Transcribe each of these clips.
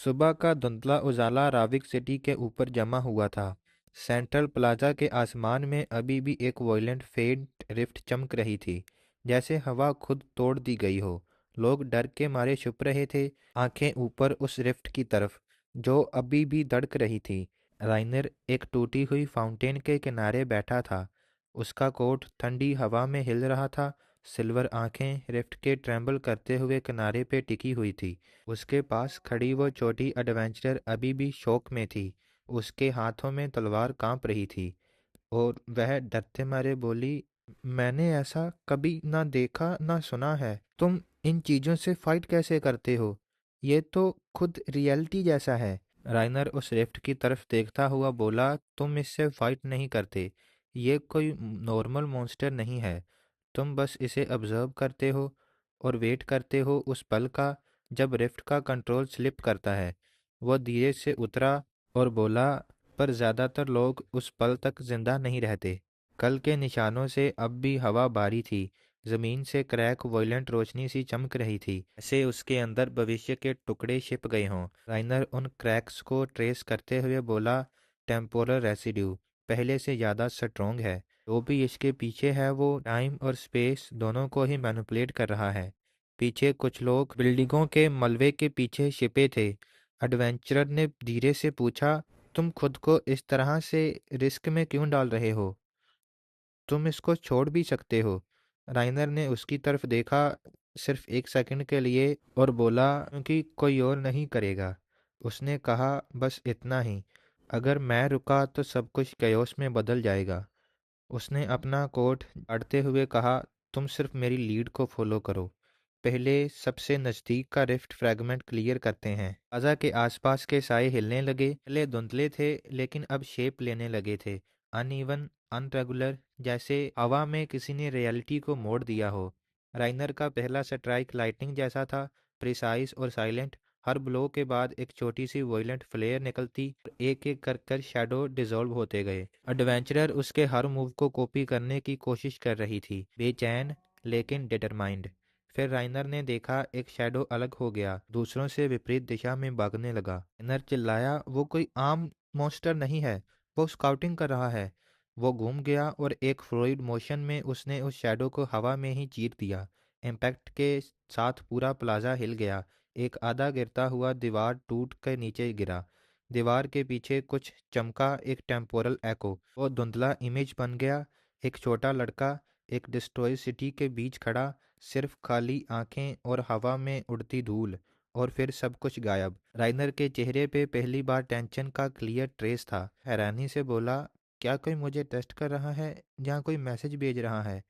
सुबह का धुंधला उजाला राविक सिटी के ऊपर जमा हुआ था। सेंट्रल प्लाजा के आसमान में अभी भी एक वॉयलेंट फेंट रिफ्ट चमक रही थी, जैसे हवा खुद तोड़ दी गई हो। लोग डर के मारे छुप रहे थे, आंखें ऊपर उस रिफ्ट की तरफ जो अभी भी धड़क रही थी। राइनर एक टूटी हुई फाउंटेन के किनारे बैठा था। उसका कोट ठंडी हवा में हिल रहा था। सिल्वर आंखें रिफ्ट के ट्रेंबल करते हुए किनारे पे टिकी हुई थी। उसके पास खड़ी वो छोटी एडवेंचरर अभी भी शौक में थी। उसके हाथों में तलवार कांप रही थी और वह डरते मारे बोली, मैंने ऐसा कभी ना देखा ना सुना है। तुम इन चीजों से फाइट कैसे करते हो? ये तो खुद रियलिटी जैसा है। राइनर उस रिफ्ट की तरफ देखता हुआ बोला, तुम इससे फाइट नहीं करते। ये कोई नॉर्मल मॉन्स्टर नहीं है। तुम बस इसे ऑब्जर्व करते हो और वेट करते हो उस पल का जब रिफ्ट का कंट्रोल स्लिप करता है। वह धीरे से उतरा और बोला, पर ज़्यादातर लोग उस पल तक जिंदा नहीं रहते। कल के निशानों से अब भी हवा भारी थी। जमीन से क्रैक वॉयलेंट रोशनी सी चमक रही थी, ऐसे उसके अंदर भविष्य के टुकड़े छिप गए हों। राइनर उन क्रैक्स को ट्रेस करते हुए बोला, टेम्पोरल रेसिड्यू पहले से ज़्यादा स्ट्रोंग है। जो भी इसके पीछे है वो टाइम और स्पेस दोनों को ही मैनिपुलेट कर रहा है। पीछे कुछ लोग बिल्डिंगों के मलबे के पीछे छिपे थे। एडवेंचरर ने धीरे से पूछा, तुम खुद को इस तरह से रिस्क में क्यों डाल रहे हो? तुम इसको छोड़ भी सकते हो। राइनर ने उसकी तरफ देखा, सिर्फ एक सेकंड के लिए, और बोला, क्योंकि कोई और नहीं करेगा। उसने कहा, बस इतना ही। अगर मैं रुका तो सब कुछ chaos में बदल जाएगा। उसने अपना कोट अड़ते हुए कहा, तुम सिर्फ मेरी लीड को फॉलो करो। पहले सबसे नज़दीक का रिफ्ट फ्रैगमेंट क्लियर करते हैं। प्लाजा के आसपास के साए हिलने लगे। पहले धुंधले थे लेकिन अब शेप लेने लगे थे। अनइवन, अनरेगुलर, जैसे हवा में किसी ने रियलिटी को मोड़ दिया हो। राइनर का पहला स्ट्राइक लाइटनिंग जैसा था, प्रिसाइज और साइलेंट। हर ब्लो के बाद एक छोटी सी वॉयलेंट फ्लेयर निकलती और एक एक कर कर शैडो डिसॉल्व होते गए। एडवेंचरर उसके हर मूव को कॉपी करने की कोशिश कर रही थी, बेचैन लेकिन डिटरमाइंड। फिर राइनर ने देखा एक शैडो अलग हो गया, दूसरों से विपरीत दिशा में भागने लगा। राइनर चिल्लाया, वो कोई आम मॉन्स्टर नहीं है, वो स्काउटिंग कर रहा है। वो घूम गया और एक फ्लूइड मोशन में उसने उस शैडो को हवा में ही चीर दिया। इम्पैक्ट के साथ पूरा प्लाजा हिल गया। एक आधा गिरता हुआ दीवार टूट कर नीचे गिरा। दीवार के पीछे कुछ चमका, एक टेम्पोरल एको। वो धुंधला इमेज बन गया। एक छोटा लड़का एक डिस्ट्रॉय सिटी के बीच खड़ा, सिर्फ खाली आंखें और हवा में उड़ती धूल। और फिर सब कुछ गायब। राइनर के चेहरे पे पहली बार टेंशन का क्लियर ट्रेस था। हैरानी से बोला, क्या कोई मुझे टेस्ट कर रहा है या कोई मैसेज भेज रहा है?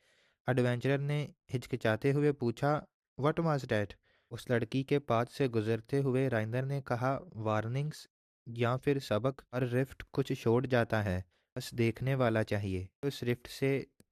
एडवेंचरर ने हिचकिचाते हुए पूछा, व्हाट वाज डैट? उस लड़की के पास से गुजरते हुए राइनर ने कहा, वार्निंग्स या फिर सबक। हर रिफ्ट कुछ छोड़ जाता है, बस देखने वाला चाहिए। उस रिफ्ट से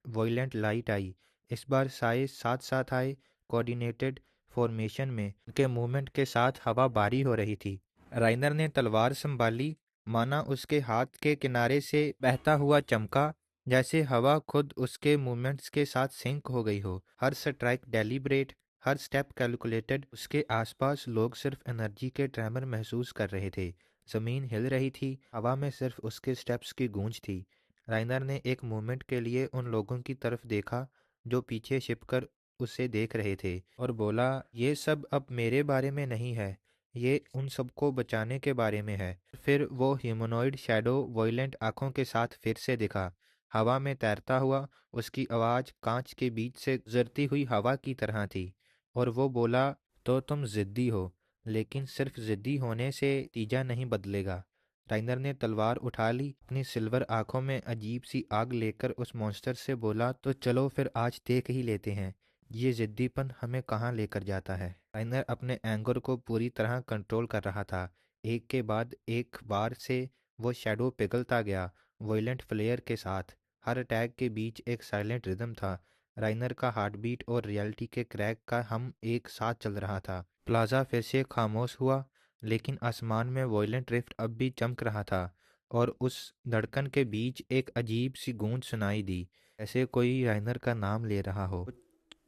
वॉयलेंट लाइट आई। इस बार साए साथ साथ आए, कोऑर्डिनेटेड फॉर्मेशन में। उनके मूवमेंट के साथ हवा भारी हो रही थी। राइनर ने तलवार संभाली, माना उसके हाथ के किनारे से बहता हुआ चमका, जैसे हवा खुद उसके मूवमेंट्स के साथ सिंक हो गई हो। हर स्ट्राइक डेलिब्रेट, हर स्टेप कैलकुलेटेड। उसके आसपास लोग सिर्फ एनर्जी के ट्रेमर महसूस कर रहे थे। जमीन हिल रही थी, हवा में सिर्फ उसके स्टेप्स की गूंज थी। राइनर ने एक मोमेंट के लिए उन लोगों की तरफ देखा जो पीछे छिपकर उसे देख रहे थे, और बोला, ये सब अब मेरे बारे में नहीं है, ये उन सबको बचाने के बारे में है। फिर वो ह्यूमनॉइड शैडो वॉयलेंट आंखों के साथ फिर से दिखा, हवा में तैरता हुआ। उसकी आवाज़ कांच के बीच से गुजरती हुई हवा की तरह थी, और वो बोला, तो तुम जिद्दी हो, लेकिन सिर्फ जिद्दी होने से तीजा नहीं बदलेगा। राइनर ने तलवार उठा ली, अपनी सिल्वर आंखों में अजीब सी आग लेकर उस मॉन्स्टर से बोला, तो चलो फिर आज देख ही लेते हैं ये जिद्दीपन हमें कहाँ लेकर जाता है। राइनर अपने एंगर को पूरी तरह कंट्रोल कर रहा था। एक के बाद एक बार से वो शैडो पिघलता गया, वॉयलेंट फ्लेयर के साथ। हर अटैक के बीच एक साइलेंट रिदम था। राइनर का हार्ट बीट और रियलिटी के क्रैक का हम एक साथ चल रहा था। प्लाजा फिर से खामोश हुआ, लेकिन आसमान में वॉयलेंट रिफ्ट अब भी चमक रहा था, और उस धड़कन के बीच एक अजीब सी गूंज सुनाई दी, ऐसे कोई राइनर का नाम ले रहा हो।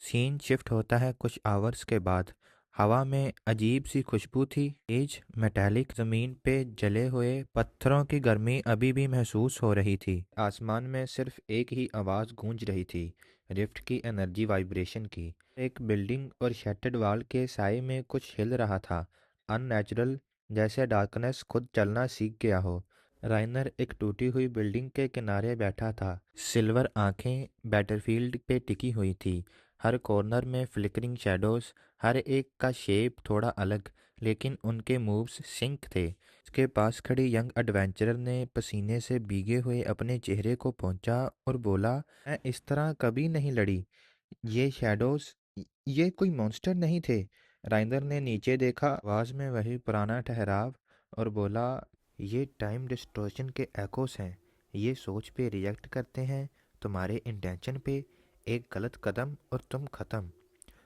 सीन शिफ्ट होता है कुछ आवर्स के बाद। हवा में अजीब सी खुशबू थी, तेज मेटालिक। जमीन पे जले हुए पत्थरों की गर्मी अभी भी महसूस हो रही थी। आसमान में सिर्फ एक ही आवाज़ गूंज रही थी, रिफ्ट की एनर्जी वाइब्रेशन की। एक बिल्डिंग और शटर्ड वाल के साए में कुछ हिल रहा था, अननेचुरल, जैसे डार्कनेस खुद चलना सीख गया हो। राइनर एक टूटी हुई बिल्डिंग के किनारे बैठा था, सिल्वर आंखें बैटरफील्ड पे टिकी हुई थी। हर कॉर्नर में फ्लिकरिंग शैडोज, हर एक का शेप थोड़ा अलग, लेकिन उनके मूव्स सिंक थे। उसके पास खड़ी यंग एडवेंचरर ने पसीने से भीगे हुए अपने चेहरे को पोंछा और बोला, मैं इस तरह कभी नहीं लड़ी। ये शैडोज, ये कोई मॉन्स्टर नहीं थे। राइंदर ने नीचे देखा, आवाज में वही पुराना ठहराव, और बोला, ये टाइम डिस्टॉर्शन के एकोस हैं। ये सोच पे रिएक्ट करते हैं, तुम्हारे इंटेंशन पे। एक गलत कदम और तुम खत्म।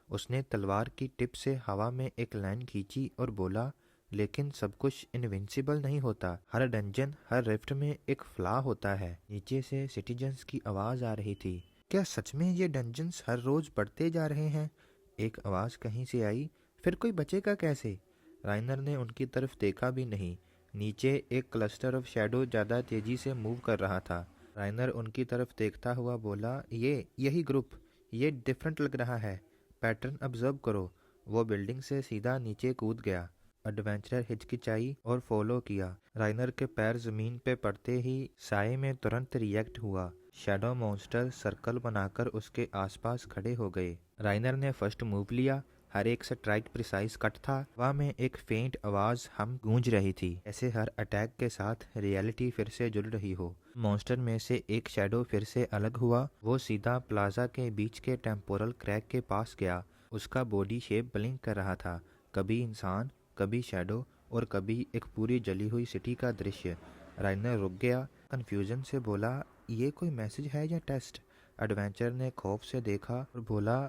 उसने तलवार की टिप से हवा में एक लाइन खींची और बोला, लेकिन सब कुछ इनविंसिबल नहीं होता। हर डंजन, हर रिफ्ट में एक फ्लॉ होता है। नीचे से सिटीजन्स की आवाज़ आ रही थी, क्या सच में ये डंजन्स हर रोज़ बढ़ते जा रहे हैं? एक आवाज़ कहीं से आई, फिर कोई बचेगा कैसे? राइनर ने उनकी तरफ देखा भी नहीं। नीचे एक क्लस्टर ऑफ शैडो ज़्यादा तेज़ी से मूव कर रहा था। राइनर उनकी तरफ देखता हुआ बोला, यही ग्रुप, ये डिफरेंट लग रहा है। पैटर्न ऑब्जर्व करो। वो बिल्डिंग से सीधा नीचे कूद गया। एडवेंचरर हिचकिचाई और फॉलो किया। राइनर के पैर जमीन पे पड़ते ही साए में तुरंत रिएक्ट हुआ। शैडो मॉन्स्टर सर्कल बनाकर उसके आसपास खड़े हो गए। राइनर ने फर्स्ट मूव लिया। हर एक स्ट्राइक प्रिसाइज कट था। हवा में एक फेंट आवाज हम गूंज रही थी, ऐसे हर अटैक के साथ रियलिटी फिर से जुड़ रही हो। मॉन्स्टर में से एक शैडो फिर से अलग हुआ। वो सीधा प्लाजा के बीच के टेम्पोरल क्रैक के पास गया। उसका बॉडी शेप ब्लिंक कर रहा था, कभी इंसान, कभी शैडो, और कभी एक पूरी जली हुई सिटी का दृश्य। राइनर रुक गया, कंफ्यूजन से बोला, ये कोई मैसेज है या टेस्ट? एडवेंचर ने खौफ से देखा और बोला,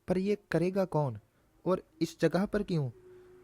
पर ये करेगा कौन, और इस जगह पर क्यों?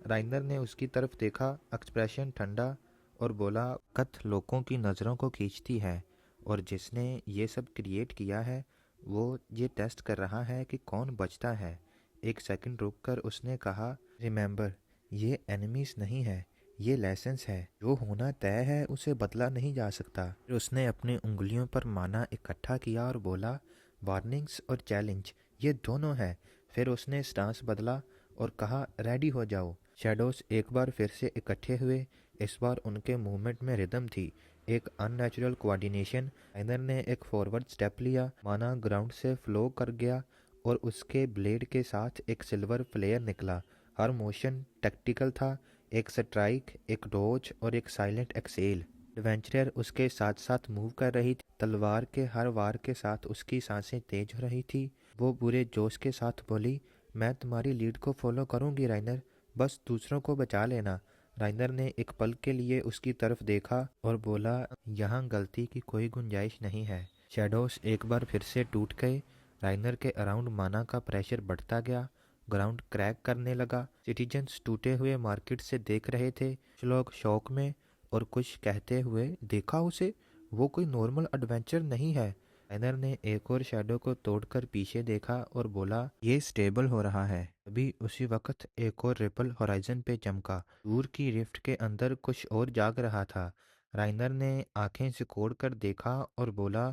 राइनर ने उसकी तरफ देखा, एक्सप्रेशन ठंडा, और बोला, कथ लोगों की नज़रों को खींचती है, और जिसने ये सब क्रिएट किया है वो ये टेस्ट कर रहा है कि कौन बचता है। एक सेकंड रुककर उसने कहा, रिमेंबर, ये एनिमीज नहीं है, ये लेसन्स है। जो होना तय है उसे बदला नहीं जा सकता। फिर उसने अपनी उंगलियों पर माना इकट्ठा किया और बोला, वार्निंग्स और चैलेंज, ये दोनों है। फिर उसने स्टांस बदला और कहा, रेडी हो जाओ। शैडोज एक बार फिर से इकट्ठे हुए। इस बार उनके मूवमेंट में रिदम थी, एक अननेचुरल कोऑर्डिनेशन। राइनर ने एक फॉरवर्ड स्टेप लिया, माना ग्राउंड से फ्लो कर गया, और उसके ब्लेड के साथ एक सिल्वर फ्लेयर निकला। हर मोशन टैक्टिकल था, एक स्ट्राइक, एक डोज और एक साइलेंट एक्सेल। एडवेंचरर उसके साथ साथ मूव कर रही थी। तलवार के हर वार के साथ उसकी सांसें तेज हो रही थी। वो पूरे जोश के साथ बोली, मैं तुम्हारी लीड को फॉलो करूंगी राइनर, बस दूसरों को बचा लेना। राइनर ने एक पल के लिए उसकी तरफ देखा और बोला, यहाँ गलती की कोई गुंजाइश नहीं है। शैडोज एक बार फिर से टूट गए। राइनर के अराउंड माना का प्रेशर बढ़ता गया। ग्राउंड क्रैक करने लगा। सिटीजन्स टूटे हुए मार्केट से देख रहे थे, कुछ लोग शौक में, और कुछ कहते हुए, देखा उसे, वो कोई नॉर्मल एडवेंचर नहीं है। राइनर ने एक और शैडो को तोड़कर पीछे देखा और बोला, ये स्टेबल हो रहा है। अभी उसी वक्त एक और रिपल होराइजन पे चमका। दूर की रिफ्ट के अंदर कुछ और जाग रहा था। राइनर ने आंखें सिकोड़ कर देखा और बोला,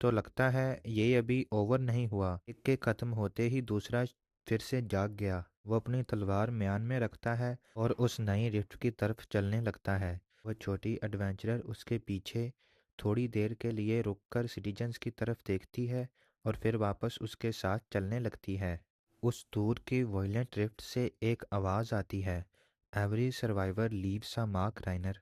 तो लगता है ये अभी ओवर नहीं हुआ। एक के खत्म होते ही दूसरा फिर से जाग गया। वो अपनी तलवार म्यान में रखता है और उस नई रिफ्ट की तरफ चलने लगता है। वह छोटी एडवेंचरर उसके पीछे। थोड़ी देर के लिए रुककर सिटीजन्स की तरफ देखती है और फिर वापस उसके साथ चलने लगती है। उस दूर की वॉयलेंट रिफ्ट से एक आवाज़ आती है, every survivor leaves a mark राइनर।